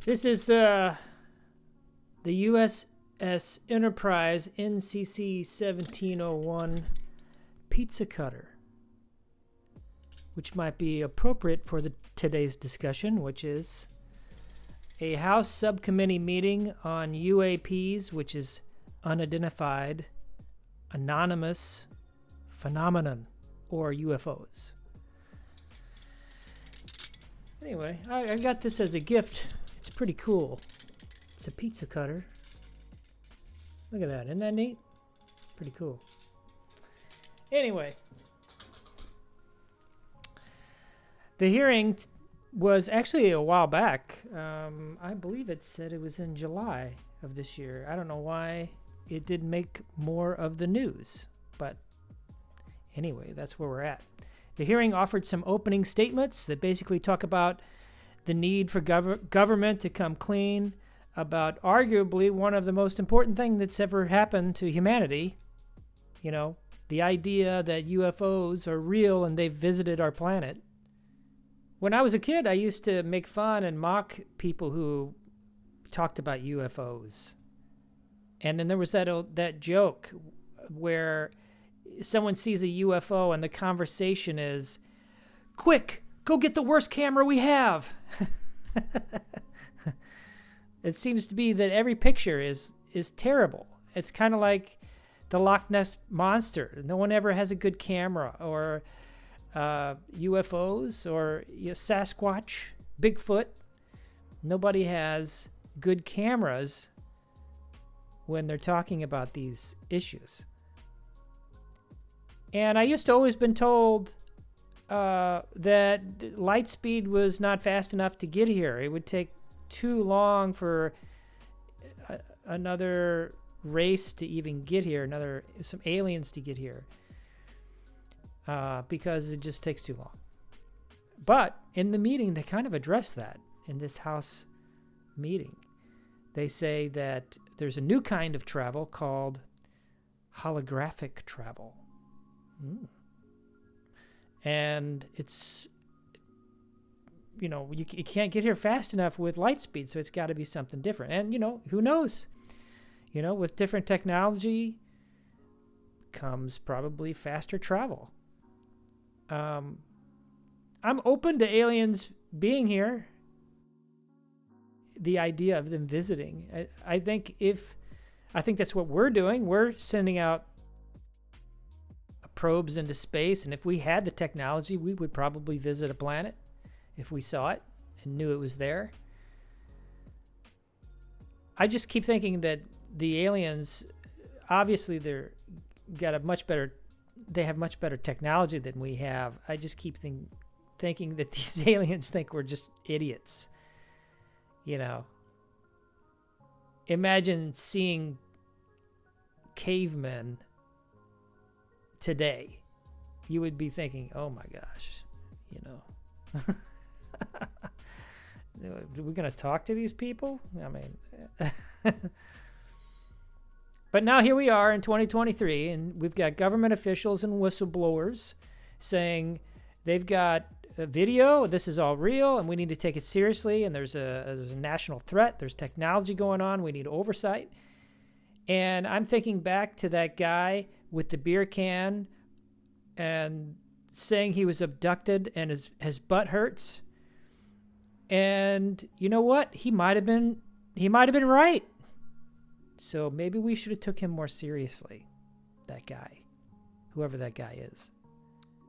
This is the USS Enterprise NCC 1701 pizza cutter, which might be appropriate for today's discussion, which is a House subcommittee meeting on UAPs, which is unidentified, anonymous phenomenon, or UFOs. Anyway, I got this as a gift. It's pretty cool. It's a pizza cutter. Look at that. Isn't that neat? Pretty cool. Anyway, the hearing was actually a while back. I believe it said it was in July of this year. I don't know why it didn't make more of the news, but anyway, that's where we're at. The hearing offered some opening statements that basically talk about the need for government to come clean about arguably one of the most important things that's ever happened to humanity. You know, the idea that UFOs are real and they've visited our planet. When I was a kid, I used to make fun and mock people who talked about UFOs. And then there was that joke where someone sees a UFO and the conversation is, "Quick, go get the worst camera we have." It seems to be that every picture is terrible. It's kind of like the Loch Ness Monster. No one ever has a good camera, or UFOs, or Sasquatch, Bigfoot. Nobody has good cameras when they're talking about these issues. And I used to always been told that light speed was not fast enough to get here. It would take too long for another race to even get here, some aliens to get here, because it just takes too long. But in the meeting, they kind of address that in this House meeting. They say that there's a new kind of travel called holographic travel. And it's, you can't get here fast enough with light speed, so it's got to be something different. And, who knows? With different technology comes probably faster travel. I'm open to aliens being here. The idea of them visiting. I think that's what we're doing. We're sending out probes into space, and if we had the technology, we would probably visit a planet if we saw it and knew it was there. I just keep thinking that the aliens, obviously they have much better technology than we have. I just keep thinking that these aliens think we're just idiots. Imagine seeing cavemen today. You would be thinking, oh my gosh, we're going to talk to these people? I mean, but now here we are in 2023, and we've got government officials and whistleblowers saying they've got a video, this is all real, and we need to take it seriously, and there's a national threat, there's technology going on, we need oversight. And I'm thinking back to that guy with the beer can and saying he was abducted and his butt hurts. And you know what? He might have been right. So maybe we should have took him more seriously. That guy, whoever that guy is.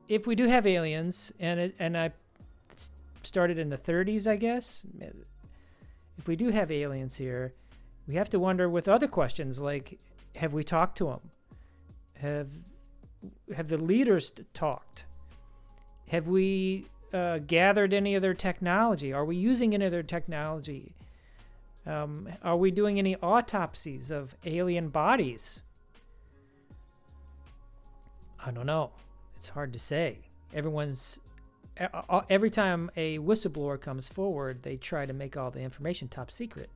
If we do have aliens, and I started in the 30s, I guess. If we do have aliens here, we have to wonder with other questions like, have we talked to them? Have the leaders talked? Have we gathered any of their technology? Are we using any of their technology? Are we doing any autopsies of alien bodies? I don't know. It's hard to say. Every time a whistleblower comes forward, they try to make all the information top secret.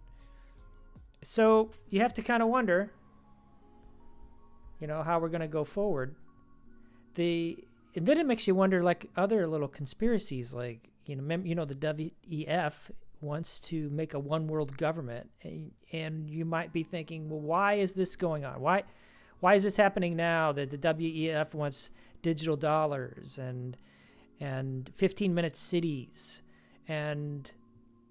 So you have to kind of wonder, how we're going to go forward. And then it makes you wonder, like other little conspiracies, like, the WEF, wants to make a one world government. And you might be thinking, well, why is this going on? Why is this happening now that the WEF wants digital dollars and 15-minute cities, and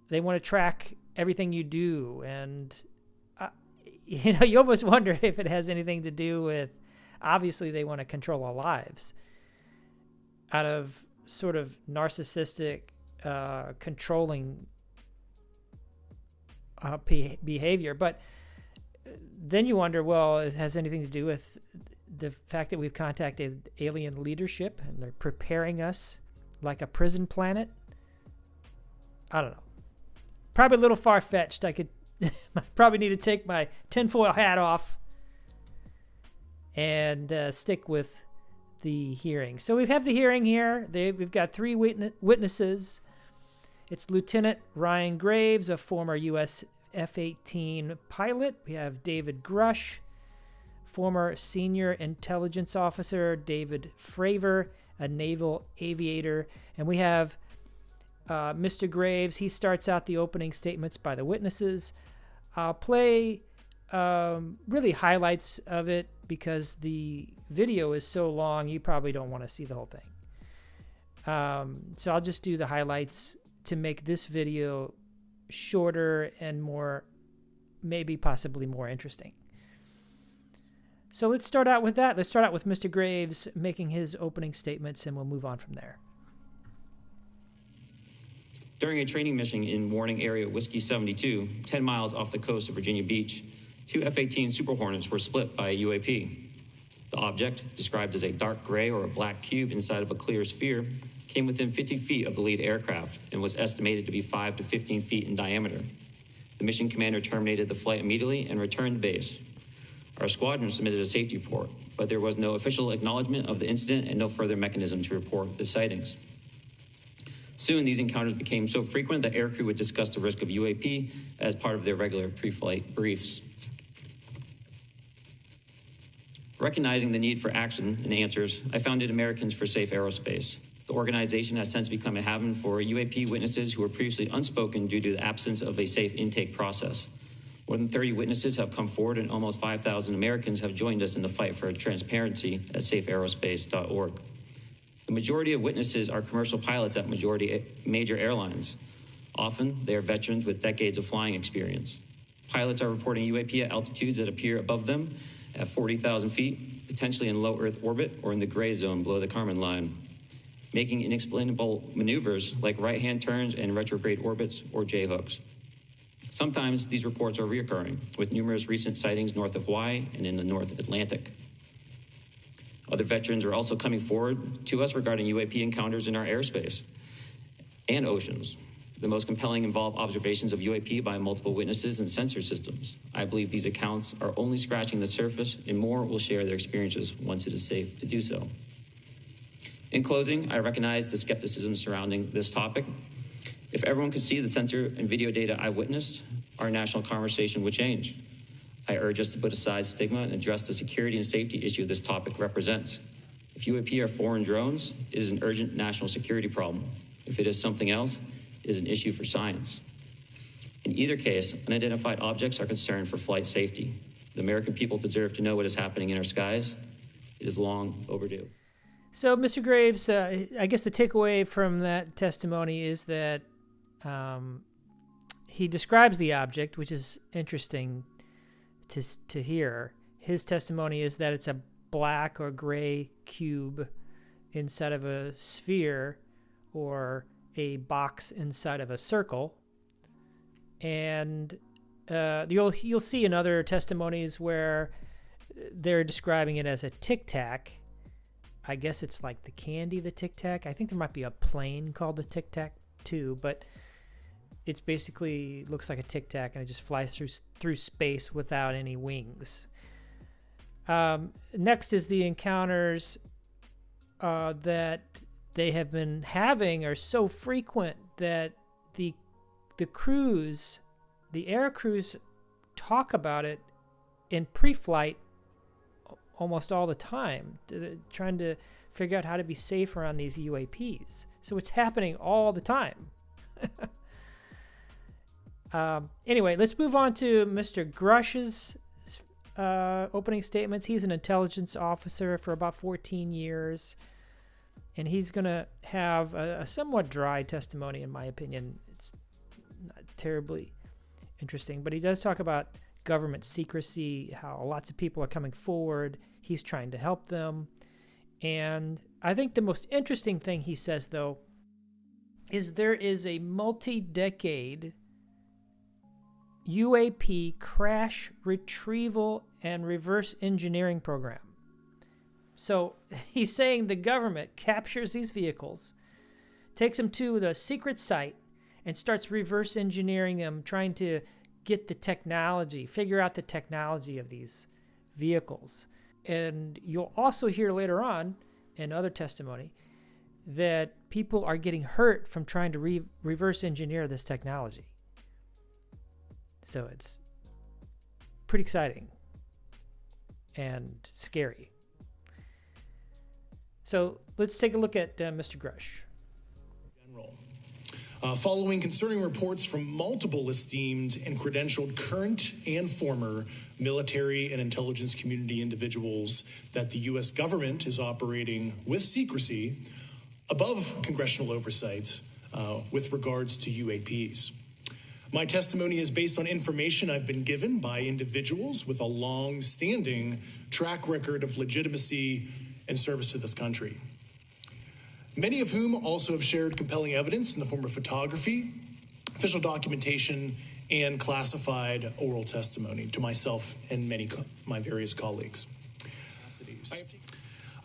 they want to track everything you do? And you almost wonder if it has anything to do with, obviously they want to control our lives out of sort of narcissistic, controlling behavior. But then you wonder, well, it has anything to do with the fact that we've contacted alien leadership and they're preparing us like a prison planet? I don't know. Probably a little far-fetched. I probably need to take my tinfoil hat off and stick with the hearing. So we have the hearing here. We've got 3 witnesses. It's Lieutenant Ryan Graves, a former U.S. F-18 pilot. We have David Grusch, former senior intelligence officer. David Fravor, a naval aviator. And we have Mr. Graves. He starts out the opening statements by the witnesses. I'll play really highlights of it because the video is so long, you probably don't want to see the whole thing. So I'll just do the highlights to make this video shorter and more, maybe possibly more interesting. So let's start out with that. Let's start out with Mr. Graves making his opening statements, and we'll move on from there. During a training mission in Warning Area Whiskey 72, 10 miles off the coast of Virginia Beach, 2 F-18 Super Hornets were split by a UAP. The object, described as a dark gray or a black cube inside of a clear sphere, came within 50 feet of the lead aircraft and was estimated to be 5 to 15 feet in diameter. The mission commander terminated the flight immediately and returned to base. Our squadron submitted a safety report, but there was no official acknowledgement of the incident and no further mechanism to report the sightings. Soon, these encounters became so frequent that aircrew would discuss the risk of UAP as part of their regular pre-flight briefs. Recognizing the need for action and answers, I founded Americans for Safe Aerospace. The organization has since become a haven for UAP witnesses who were previously unspoken due to the absence of a safe intake process. More than 30 witnesses have come forward, and almost 5,000 Americans have joined us in the fight for transparency at safeaerospace.org. The majority of witnesses are commercial pilots at major airlines. Often, they are veterans with decades of flying experience. Pilots are reporting UAP at altitudes that appear above them at 40,000 feet, potentially in low Earth orbit or in the gray zone below the Kármán line, making inexplainable maneuvers like right-hand turns and retrograde orbits or J-hooks. Sometimes these reports are reoccurring, with numerous recent sightings north of Hawaii and in the North Atlantic. Other veterans are also coming forward to us regarding UAP encounters in our airspace and oceans. The most compelling involve observations of UAP by multiple witnesses and sensor systems. I believe these accounts are only scratching the surface, and more will share their experiences once it is safe to do so. In closing, I recognize the skepticism surrounding this topic. If everyone could see the sensor and video data I witnessed, our national conversation would change. I urge us to put aside stigma and address the security and safety issue this topic represents. If UAP are foreign drones, it is an urgent national security problem. If it is something else, it is an issue for science. In either case, unidentified objects are concerned for flight safety. The American people deserve to know what is happening in our skies. It is long overdue. So, Mr. Graves, I guess the takeaway from that testimony is that he describes the object, which is interesting to hear. His testimony is that it's a black or gray cube inside of a sphere or a box inside of a circle. And you'll see in other testimonies where they're describing it as a Tic Tac. I guess it's like the candy, the Tic Tac. I think there might be a plane called the Tic Tac too, but it's basically looks like a Tic Tac and it just flies through space without any wings. Next is the encounters that they have been having are so frequent that the crews, the air crews, talk about it in pre-flight almost all the time, trying to figure out how to be safe around these UAPs. So it's happening all the time. Anyway, let's move on to Mr. Grusch's opening statements. He's an intelligence officer for about 14 years, and he's going to have a somewhat dry testimony, in my opinion. It's not terribly interesting, but he does talk about government secrecy, how lots of people are coming forward. He's trying to help them. And I think the most interesting thing he says, though, is there is a multi-decade UAP crash retrieval and reverse engineering program. So he's saying the government captures these vehicles, takes them to the secret site, and starts reverse engineering them, trying to get the technology, figure out the technology of these vehicles. And you'll also hear later on in other testimony that people are getting hurt from trying to reverse engineer this technology. So it's pretty exciting and scary. So let's take a look at Mr. Grusch. Following concerning reports from multiple esteemed and credentialed current and former military and intelligence community individuals that the U.S. government is operating with secrecy above congressional oversight with regards to UAPs. My testimony is based on information I've been given by individuals with a long-standing track record of legitimacy and service to this country, many of whom also have shared compelling evidence in the form of photography, official documentation, and classified oral testimony to myself and my various colleagues.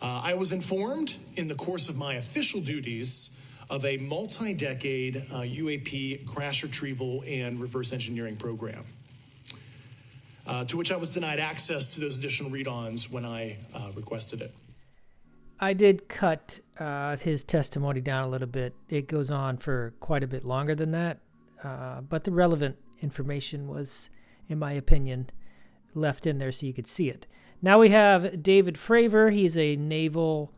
I was informed in the course of my official duties of a multi-decade UAP crash retrieval and reverse engineering program, to which I was denied access to those additional read-ons when I requested it. I did cut his testimony down a little bit. It goes on for quite a bit longer than that, but the relevant information was, in my opinion, left in there so you could see it. Now we have David Fravor. He's a naval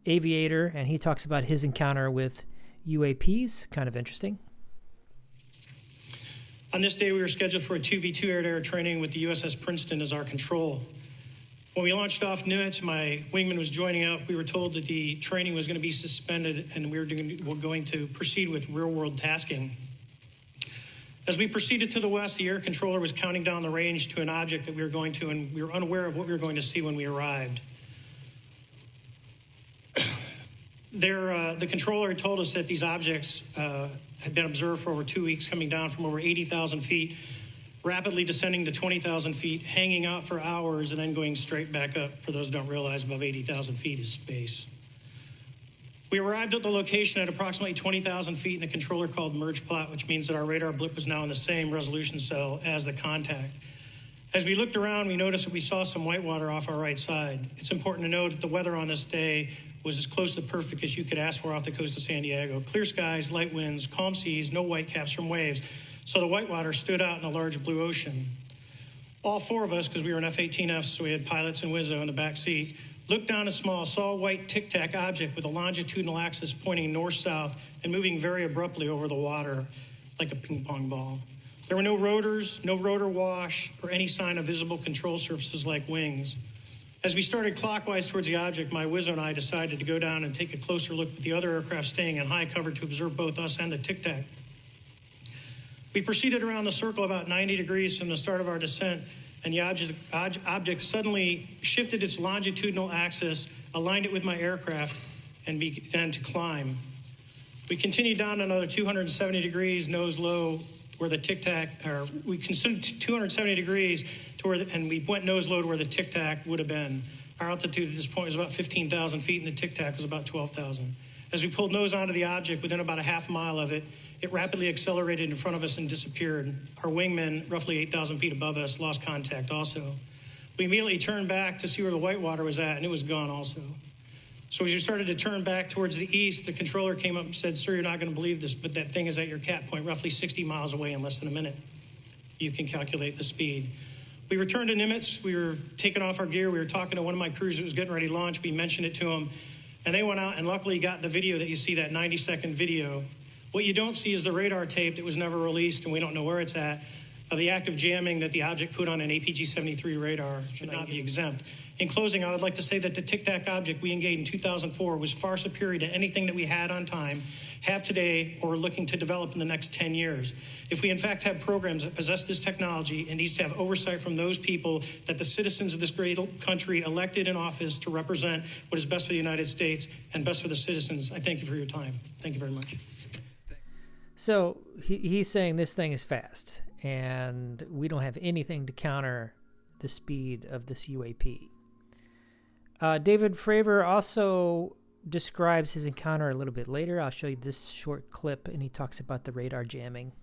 aviator, and he talks about his encounter with UAPs. Kind of interesting. On this day, we were scheduled for a 2v2 air-to-air training with the USS Princeton as our control. When we launched off Nimitz, my wingman was joining up. We were told that the training was going to be suspended and we were going to proceed with real-world tasking. As we proceeded to the west, the air controller was counting down the range to an object that we were going to, and we were unaware of what we were going to see when we arrived. The controller had told us that these objects had been observed for over 2 weeks, coming down from over 80,000 feet, rapidly descending to 20,000 feet, hanging out for hours, and then going straight back up. For those who don't realize, above 80,000 feet is space. We arrived at the location at approximately 20,000 feet, and the controller called merge plot, which means that our radar blip was now in the same resolution cell as the contact. As we looked around, we noticed that we saw some whitewater off our right side. It's important to note that the weather on this day was as close to perfect as you could ask for off the coast of San Diego. Clear skies, light winds, calm seas, no whitecaps from waves. So the whitewater stood out in a large blue ocean. All four of us, because we were in F-18Fs, so we had pilots and Wizzo in the back seat, looked down saw a white tic-tac object with a longitudinal axis pointing north-south and moving very abruptly over the water like a ping-pong ball. There were no rotors, no rotor wash, or any sign of visible control surfaces like wings. As we started clockwise towards the object, my Wizzo and I decided to go down and take a closer look with the other aircraft staying in high cover to observe both us and the tic-tac. We proceeded around the circle about 90 degrees from the start of our descent, and the object suddenly shifted its longitudinal axis, aligned it with my aircraft, and began to climb. We continued down another 270 degrees, nose low, where the tic-tac, or we considered 270 degrees to where, and we went nose low to where the tic-tac would have been. Our altitude at this point was about 15,000 feet, and the tic-tac was about 12,000. As we pulled nose onto the object, within about a half mile of it, it rapidly accelerated in front of us and disappeared. Our wingman, roughly 8,000 feet above us, lost contact also. We immediately turned back to see where the whitewater was at, and it was gone also. So as we started to turn back towards the east, the controller came up and said, "Sir, you're not going to believe this, but that thing is at your cap point, roughly 60 miles away in less than a minute. You can calculate the speed." We returned to Nimitz. We were taking off our gear. We were talking to one of my crews that was getting ready to launch. We mentioned it to them, and they went out and luckily got the video that you see, that 90-second video. What you don't see is the radar tape that was never released, and we don't know where it's at, of the active jamming that the object put on an APG-73 radar should not be exempt. In closing, I would like to say that the Tic Tac object we engaged in 2004 was far superior to anything that we had on time, have today, or are looking to develop in the next 10 years. If we in fact have programs that possess this technology, it needs to have oversight from those people that the citizens of this great country elected in office to represent what is best for the United States and best for the citizens. I thank you for your time. Thank you very much. So he's saying this thing is fast, and we don't have anything to counter the speed of this UAP. David Fravor also describes his encounter a little bit later. I'll show you this short clip, and he talks about the radar jamming.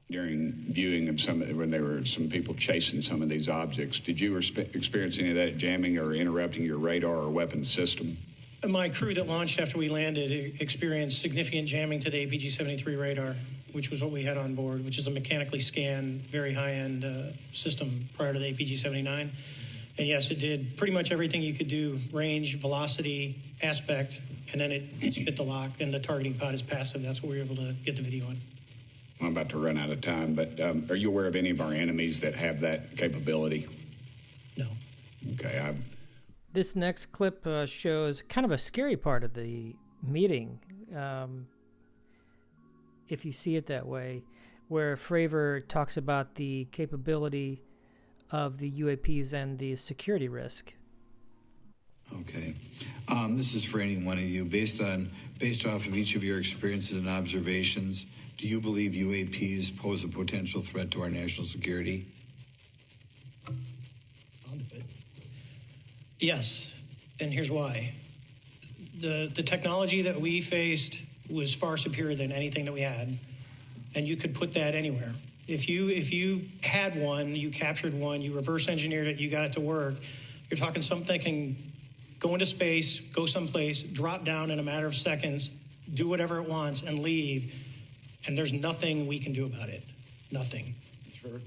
During viewing of when there were some people chasing some of these objects, did you experience any of that jamming or interrupting your radar or weapons system? My crew that launched after we landed experienced significant jamming to the APG-73 radar, which was what we had on board, which is a mechanically scanned, very high-end system prior to the APG-79. And yes, it did pretty much everything you could do, range, velocity, aspect, and then it spit the lock, and the targeting pod is passive. That's what we were able to get the video on. I'm about to run out of time, but are you aware of any of our enemies that have that capability? No. Okay. This next clip shows kind of a scary part of the meeting, if you see it that way, where Fravor talks about the capability of the UAPs and the security risk. Okay. This is for any one of you. Based off of each of your experiences and observations, do you believe UAPs pose a potential threat to our national security? Yes, and here's why. The technology that we faced was far superior than anything that we had, and you could put that anywhere. If you had one, you captured one, you reverse engineered it, you got it to work, you're talking something that can go into space, go someplace, drop down in a matter of seconds, do whatever it wants, and leave, and there's nothing we can do about it. Nothing. Sure.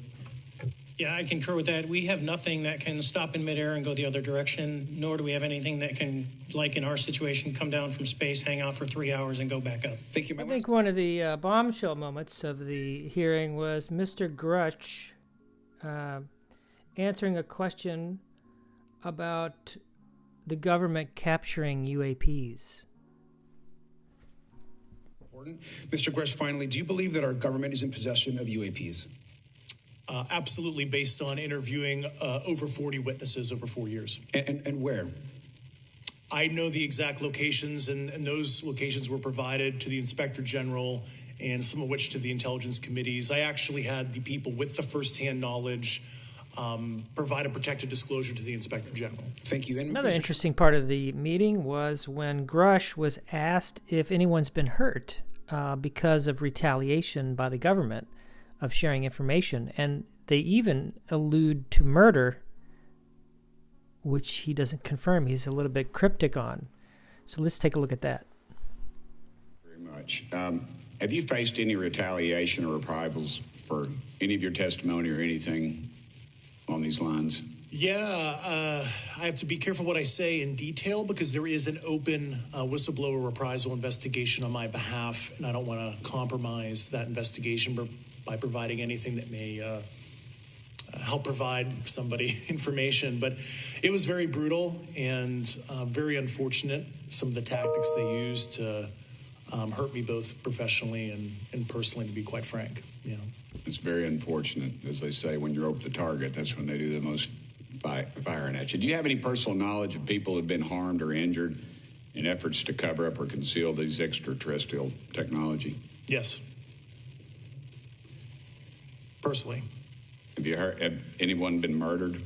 Yeah, I concur with that. We have nothing that can stop in midair and go the other direction, nor do we have anything that can, like in our situation, come down from space, hang out for 3 hours, and go back up. I think one of the bombshell moments of the hearing was Mr. Grusch answering a question about the government capturing UAPs. Mr. Grusch, finally, do you believe that our government is in possession of UAPs? Absolutely, based on interviewing over 40 witnesses over 4 years. And where? I know the exact locations, and those locations were provided to the Inspector General and some of which to the intelligence committees. I actually had the people with the firsthand knowledge provide a protected disclosure to the Inspector General. Thank you. And another interesting part of the meeting was when Grusch was asked if anyone's been hurt because of retaliation by the government of sharing information, and they even allude to murder, which he doesn't confirm. He's a little bit cryptic on. So let's take a look at that. Very much. Have you faced any retaliation or reprisals for any of your testimony or anything on these lines? Yeah, I have to be careful what I say in detail because there is an open whistleblower reprisal investigation on my behalf, and I don't want to compromise that investigation by providing anything that may help provide somebody information. But it was very brutal and very unfortunate, some of the tactics they used to hurt me both professionally and personally, to be quite frank. Yeah. It's very unfortunate. As they say, when you're over the target, that's when they do the most firing at you. Do you have any personal knowledge of people who have been harmed or injured in efforts to cover up or conceal these extraterrestrial technology? Yes. Personally. Have anyone been murdered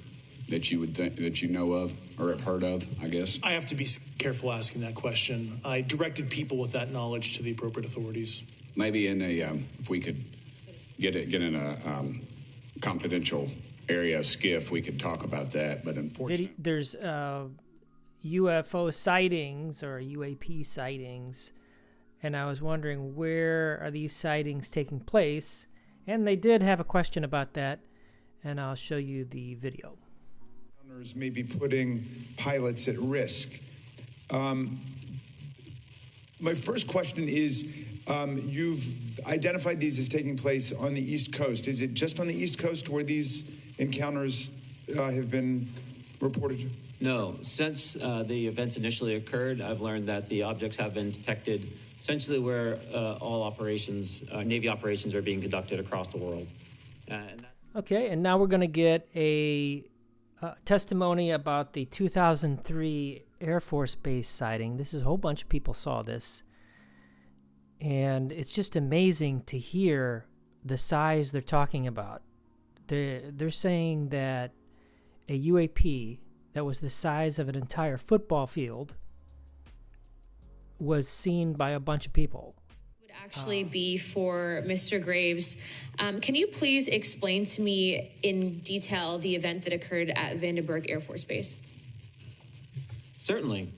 that you would think that you know of or have heard of, I guess? I have to be careful asking that question. I directed people with that knowledge to the appropriate authorities. Maybe in a if we could get in a confidential area, skiff, we could talk about that. But unfortunately, there's UFO sightings or UAP sightings, and I was wondering, where are these sightings taking place? And they did have a question about that, and I'll show you the video. Owners may be putting pilots at risk. My first question is, You've identified these as taking place on the East Coast. Is it just on the East Coast where these encounters have been reported? No. Since the events initially occurred, I've learned that the objects have been detected essentially where all operations, Navy operations, are being conducted across the world. Okay, and now we're going to get a testimony about the 2003 Air Force Base sighting. This is a whole bunch of people saw this. And it's just amazing to hear the size they're talking about. They're saying that a UAP that was the size of an entire football field was seen by a bunch of people. Would actually be for Mr. Graves. Can you please explain to me in detail the event that occurred at Vandenberg Air Force Base? Certainly.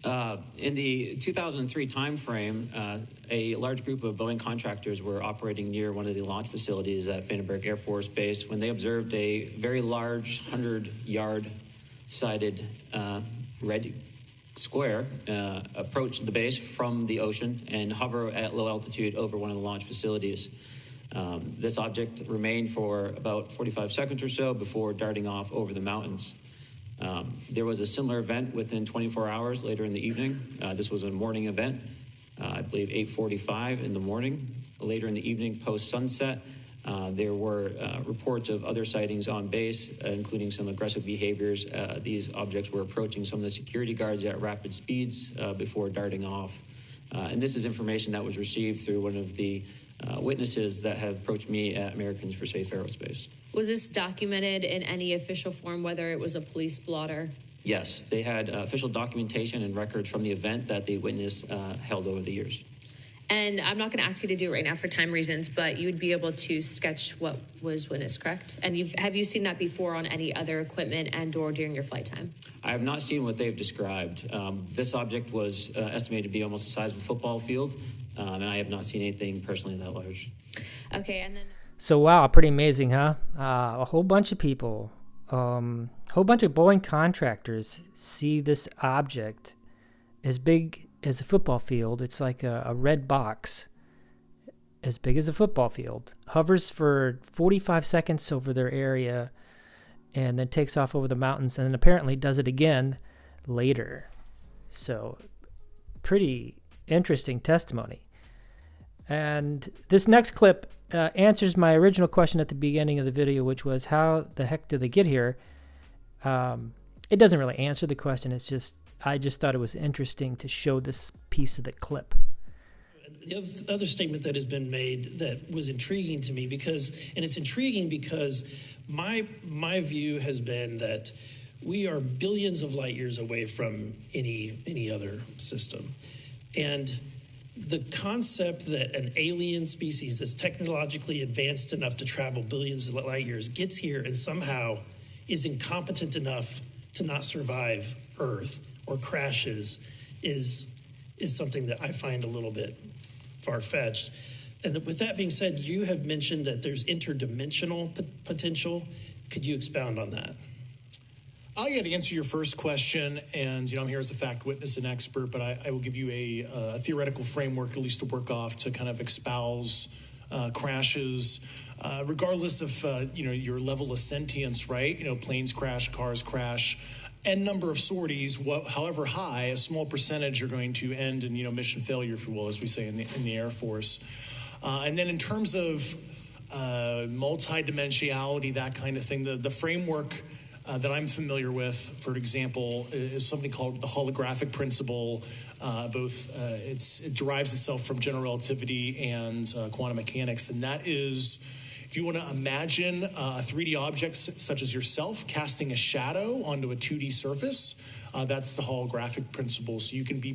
In the 2003 timeframe, a large group of Boeing contractors were operating near one of the launch facilities at Vandenberg Air Force Base when they observed a very large 100-yard sided red square approach the base from the ocean and hover at low altitude over one of the launch facilities. This object remained for about 45 seconds or so before darting off over the mountains. There was a similar event within 24 hours later in the evening. This was a morning event, I believe 8:45 in the morning. Later in the evening, post-sunset, there were reports of other sightings on base, including some aggressive behaviors. These objects were approaching some of the security guards at rapid speeds before darting off. And this is information that was received through one of the witnesses that have approached me at Americans for Safe Aerospace. Was this documented in any official form, whether it was a police blotter? Yes, they had official documentation and records from the event that the witness held over the years. And I'm not going to ask you to do it right now for time reasons, but you would be able to sketch what was witnessed, correct? And have you seen that before on any other equipment and or during your flight time? I have not seen what they've described. This object was estimated to be almost the size of a football field, and I have not seen anything personally that large. Okay, and then... So, wow, pretty amazing, huh? A whole bunch of people, whole bunch of Boeing contractors see this object as big as a football field. It's like a red box as big as a football field, hovers for 45 seconds over their area, and then takes off over the mountains, and then apparently does it again later. So, pretty interesting testimony. And this next clip answers my original question at the beginning of the video, which was, how the heck did they get here? It doesn't really answer the question. It's just, I just thought it was interesting to show this piece of the clip. The other statement that has been made that was intriguing to me it's intriguing because my view has been that we are billions of light years away from any other system. And the concept that an alien species that's technologically advanced enough to travel billions of light years gets here and somehow is incompetent enough to not survive Earth or crashes is something that I find a little bit far-fetched. And with that being said, you have mentioned that there's interdimensional potential. Could you expound on that? I'll get to answer your first question, and I'm here as a fact witness and expert, but I will give you a theoretical framework, at least to work off, to kind of espouse crashes, regardless of your level of sentience, right? Planes crash, cars crash, n number of sorties, however high, a small percentage are going to end in mission failure, if you will, as we say in the Air Force. And then in terms of multidimensionality, that kind of thing, the framework that I'm familiar with, for example, is something called the holographic principle. It derives itself from general relativity and quantum mechanics, and that is, if you want to imagine a 3D object such as yourself casting a shadow onto a 2D surface, that's the holographic principle. So you can be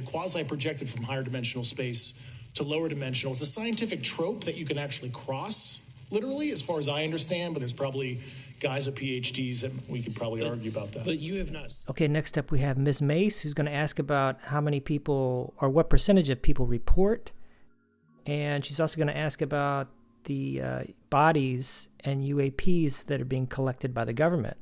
quasi-projected from higher dimensional space to lower dimensional. It's a scientific trope that you can actually cross, literally, as far as I understand, but there's probably guys at PhDs that we could probably argue about that. But you have not... Okay, next up we have Ms. Mace, who's going to ask about how many people, or what percentage of people report. And she's also going to ask about the bodies and UAPs that are being collected by the government.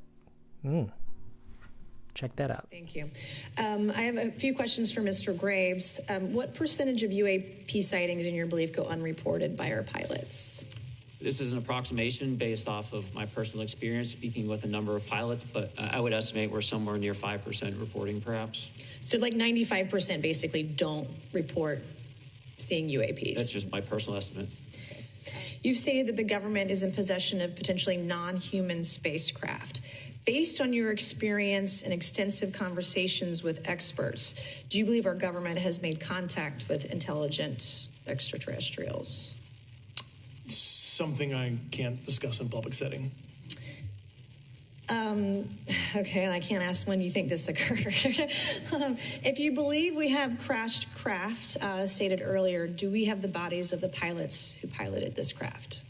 check that out. Thank you. I have a few questions for Mr. Graves. What percentage of UAP sightings, in your belief, go unreported by our pilots? This is an approximation based off of my personal experience speaking with a number of pilots, but I would estimate we're somewhere near 5% reporting, perhaps. So like 95% basically don't report seeing UAPs. That's just my personal estimate. You've stated that the government is in possession of potentially non-human spacecraft. Based on your experience and extensive conversations with experts, do you believe our government has made contact with intelligent extraterrestrials? Something I can't discuss in public setting. Okay, I can't ask when you think this occurred. If you believe we have crashed craft, stated earlier, do we have the bodies of the pilots who piloted this craft?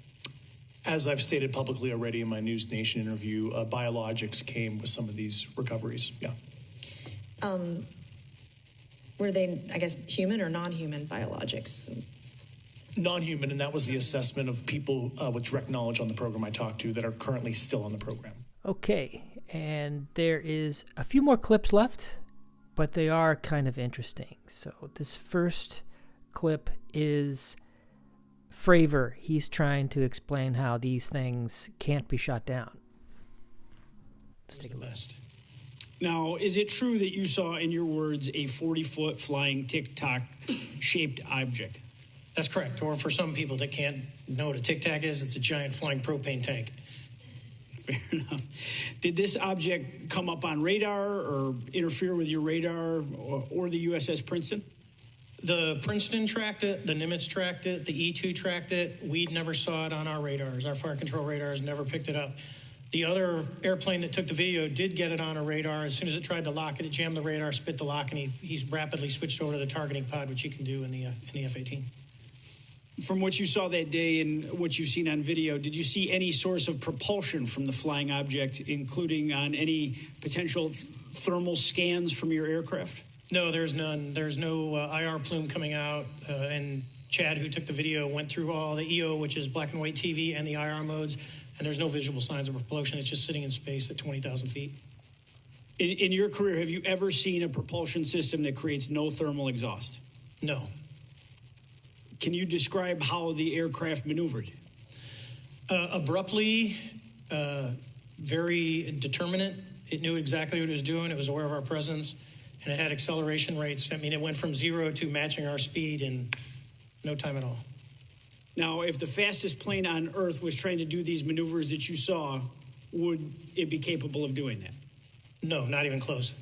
As I've stated publicly already in my News Nation interview, biologics came with some of these recoveries. Yeah. Were they, I guess, human or non-human biologics? Non-human, and that was the assessment of people with direct knowledge on the program I talked to that are currently still on the program. Okay, and there is a few more clips left, but they are kind of interesting. So this first clip is Fravor. He's trying to explain how these things can't be shot down. Let's take a look. Now, is it true that you saw, in your words, a 40-foot flying tic-tac-shaped object? That's correct. Or for some people that can't know what a tic-tac is, it's a giant flying propane tank. Fair enough. Did this object come up on radar or interfere with your radar or the USS Princeton? The Princeton tracked it, the Nimitz tracked it, the E-2 tracked it. We never saw it on our radars. Our fire control radars never picked it up. The other airplane that took the video did get it on a radar. As soon as it tried to lock it jammed the radar, spit the lock, and he rapidly switched over to the targeting pod, which you can do in the F-18. From what you saw that day and what you've seen on video, did you see any source of propulsion from the flying object, including on any potential thermal scans from your aircraft? No, there's none. There's no IR plume coming out. And Chad, who took the video, went through all the EO, which is black and white TV, and the IR modes, and there's no visible signs of propulsion. It's just sitting in space at 20,000 feet. In your career, have you ever seen a propulsion system that creates no thermal exhaust? No. Can you describe how the aircraft maneuvered? Abruptly, very determinate. It knew exactly what it was doing. It was aware of our presence, and it had acceleration rates. I mean, it went from 0 to matching our speed in no time at all. Now, if the fastest plane on Earth was trying to do these maneuvers that you saw, would it be capable of doing that? No, not even close.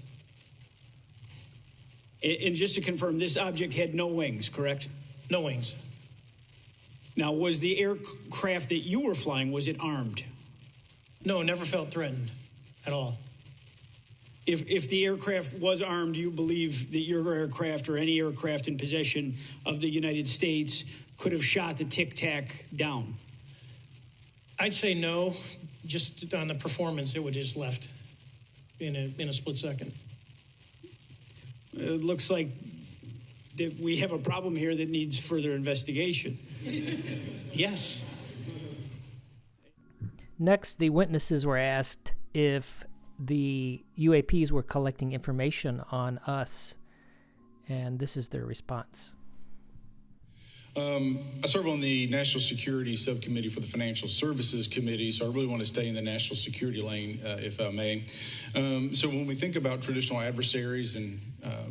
And just to confirm, this object had no wings, correct? No wings. Now, was the aircraft that you were flying, was it armed? No, never felt threatened at all. If the aircraft was armed, do you believe that your aircraft or any aircraft in possession of the United States could have shot the Tic-Tac down? I'd say no. Just on the performance, it would just left in a split second. It looks like that we have a problem here that needs further investigation. Yes. Next, the witnesses were asked if the UAPs were collecting information on us, and this is their response. I serve on the National Security Subcommittee for the Financial Services Committee, so I really want to stay in the national security lane, if I may. So when we think about traditional adversaries and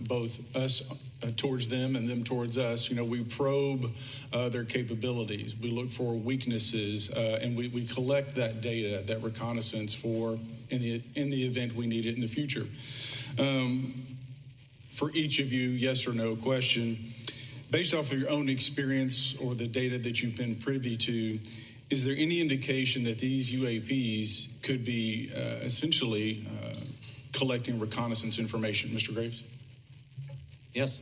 both us towards them and them towards us, we probe their capabilities. We look for weaknesses, and we collect that data, that reconnaissance for in the event we need it in the future. For each of you, yes or no question. Based off of your own experience or the data that you've been privy to, is there any indication that these UAPs could be essentially collecting reconnaissance information? Mr. Graves? Yes.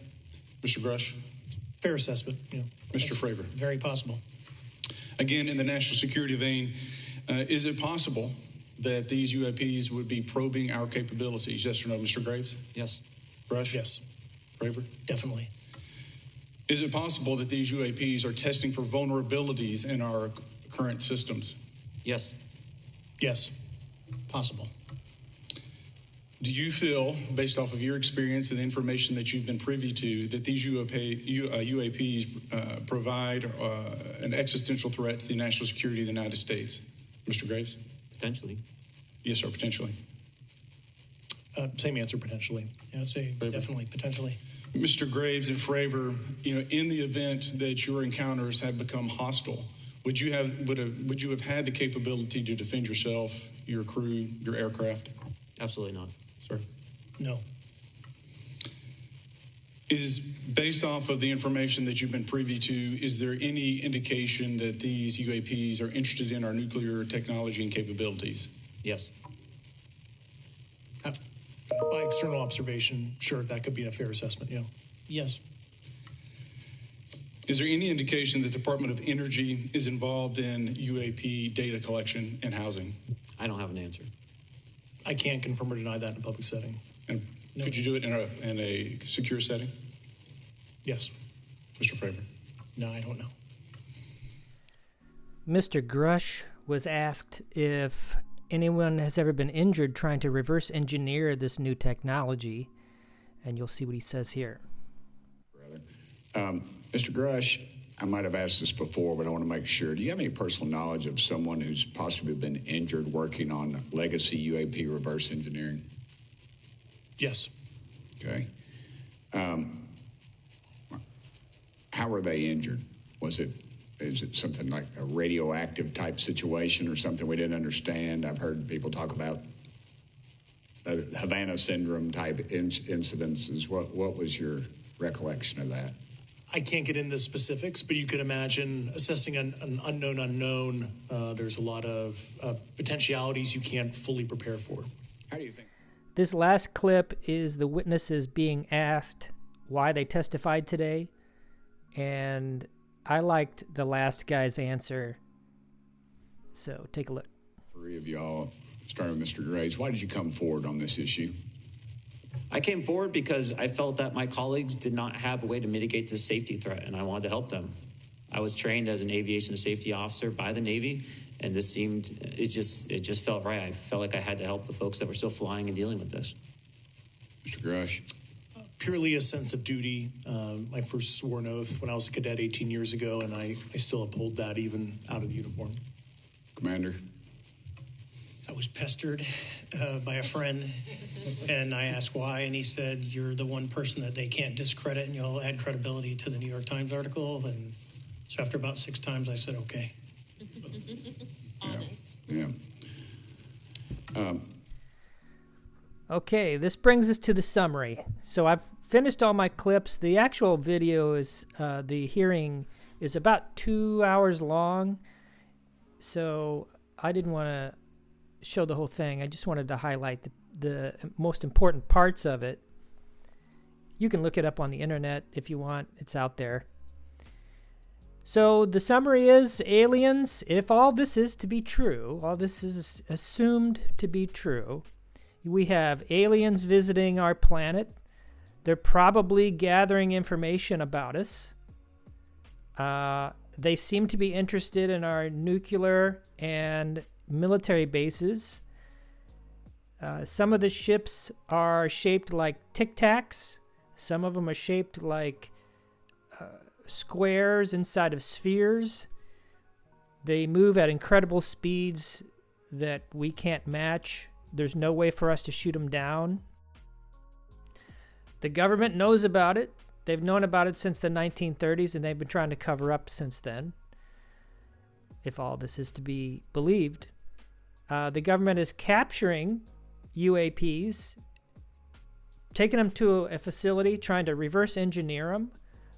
Mr. Grusch? Fair assessment. Yeah. Mr. Fravor? Very possible. Again, in the national security vein, is it possible that these UAPs would be probing our capabilities? Yes or no, Mr. Graves? Yes. Grusch? Yes. Fravor? Definitely. Is it possible that these UAPs are testing for vulnerabilities in our current systems? Yes. Yes. Possible. Do you feel, based off of your experience and the information that you've been privy to, that these UAPs provide an existential threat to the national security of the United States? Mr. Graves? Potentially. Yes, sir, potentially. Same answer, potentially. Yeah, I'd say definitely, potentially. Mr. Graves and Fravor, in the event that your encounters have become hostile, would you have had the capability to defend yourself, your crew, your aircraft? Absolutely not. Sir? No. Is based off of the information that you've been privy to, is there any indication that these UAPs are interested in our nuclear technology and capabilities? Yes. By external observation, sure, that could be a fair assessment, yeah. Yes. Is there any indication that the Department of Energy is involved in UAP data collection and housing? I don't have an answer. I can't confirm or deny that in a public setting. And could you do it in a secure setting? Yes. Mr. Fravor? No, I don't know. Mr. Grusch was asked if anyone has ever been injured trying to reverse engineer this new technology, and you'll see what he says here. Mr. Grusch, I might have asked this before, but I want to make sure. Do you have any personal knowledge of someone who's possibly been injured working on legacy UAP reverse engineering? Yes. Okay. How were they injured? Is it something like a radioactive type situation or something we didn't understand? I've heard people talk about Havana syndrome type incidences. What was your recollection of that? I can't get into specifics, but you could imagine assessing an unknown unknown. There's a lot of potentialities you can't fully prepare for. How do you think? This last clip is the witnesses being asked why they testified today, and I liked the last guy's answer. So take a look. Three of y'all, starting with Mr. Graves, why did you come forward on this issue? I came forward because I felt that my colleagues did not have a way to mitigate this safety threat, and I wanted to help them. I was trained as an aviation safety officer by the Navy, and this it just felt right. I felt like I had to help the folks that were still flying and dealing with this. Mr. Grusch? Purely a sense of duty. My first sworn oath when I was a cadet 18 years ago, and I still uphold that even out of the uniform. Commander? I was pestered by a friend, and I asked why, and he said, "You're the one person that they can't discredit, and you'll add credibility to the New York Times article." And so after about 6 times, I said, "Okay." Yeah. Okay, this brings us to the summary. So I've finished all my clips. The actual video is, the hearing is about 2 hours long. So I didn't want to show the whole thing. I just wanted to highlight the most important parts of it. You can look it up on the internet if you want. It's out there. So the summary is, aliens, if all this is to be true, all this is assumed to be true, we have aliens visiting our planet. They're probably gathering information about us. They seem to be interested in our nuclear and military bases. Some of the ships are shaped like Tic Tacs. Some of them are shaped like squares inside of spheres. They move at incredible speeds that we can't match. There's no way for us to shoot them down. The government knows about it. They've known about it since the 1930s, and they've been trying to cover up since then, if all this is to be believed. The government is capturing UAPs, taking them to a facility, trying to reverse engineer them.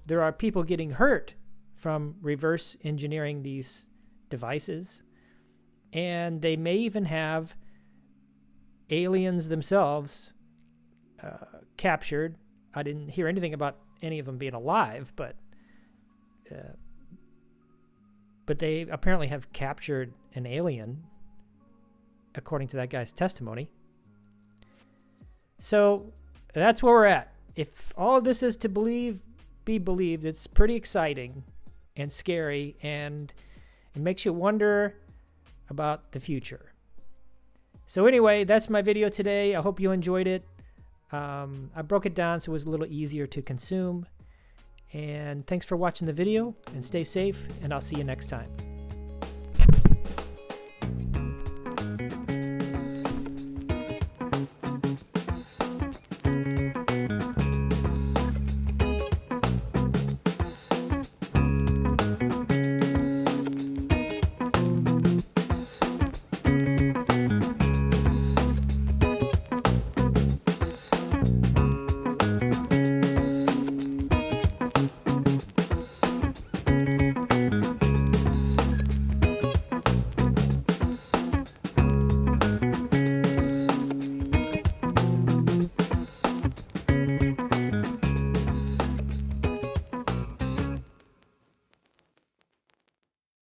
There are people getting hurt from reverse engineering these devices, and they may even have aliens themselves captured. I didn't hear anything about any of them being alive, but they apparently have captured an alien, according to that guy's testimony. So that's where we're at. If all of this is to be believed, it's pretty exciting and scary, and it makes you wonder about the future. So anyway, that's my video today. I hope you enjoyed it. I broke it down so it was a little easier to consume. And thanks for watching the video, and stay safe, and I'll see you next time.